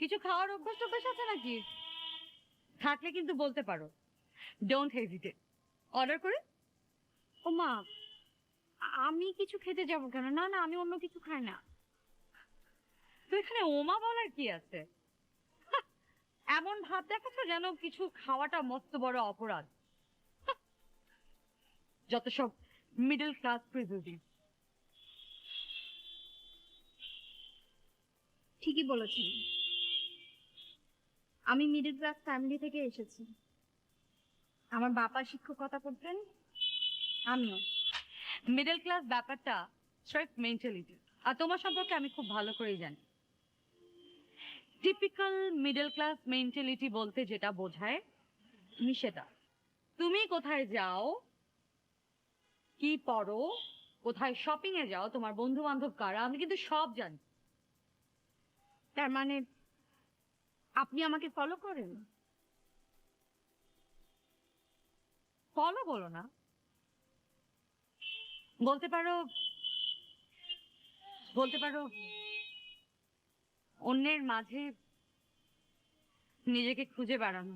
কিছু খাওয়ার অভ্যাস টভ্যাস আছে নাকি? থাকলে কিন্তু বলতে পারো। Don't hesitate. অর্ডার করে। ও মা, আমি কিছু খেতে যাব কেন? না না, আমি অন্য কিছু খাই না। তো এখানে ওমা বলার কি আছে? হাহ, এমন ভাব দেখাচ্ছ যেন কিছু খাওয়াটা মস্ত বড় অপরাধ। হাহ, যত সব মিডল ক্লাস প্রিজুডিস। ঠিকই বলেছেন, আমি মিডল ক্লাস ফ্যামিলি থেকে এসেছি। আমার বাবা শিক্ষকতা করতেন, আমিও। মিডল ক্লাস ব্যাপারটা স্ট্রাইট মেন্টালিটি, আর তোমার সম্পর্কে আমি খুব ভালো করেই জানি। টিপিক্যাল মিডল ক্লাস মেন্টালিটি বলতে যেটা বোঝায় তুমি সেটা। তুমি কোথায় যাও, কি পড়ো, কোথায় শপিং এ যাও, তোমার বন্ধু বান্ধব কারা, আমি কিন্তু সব জানি। তার মানে আপনি আমাকে ফলো করেন? ফলো বলো না, বলতে পারো, বলতে পারো অন্যের মাঝে নিজেকে খুঁজে বেড়ানো।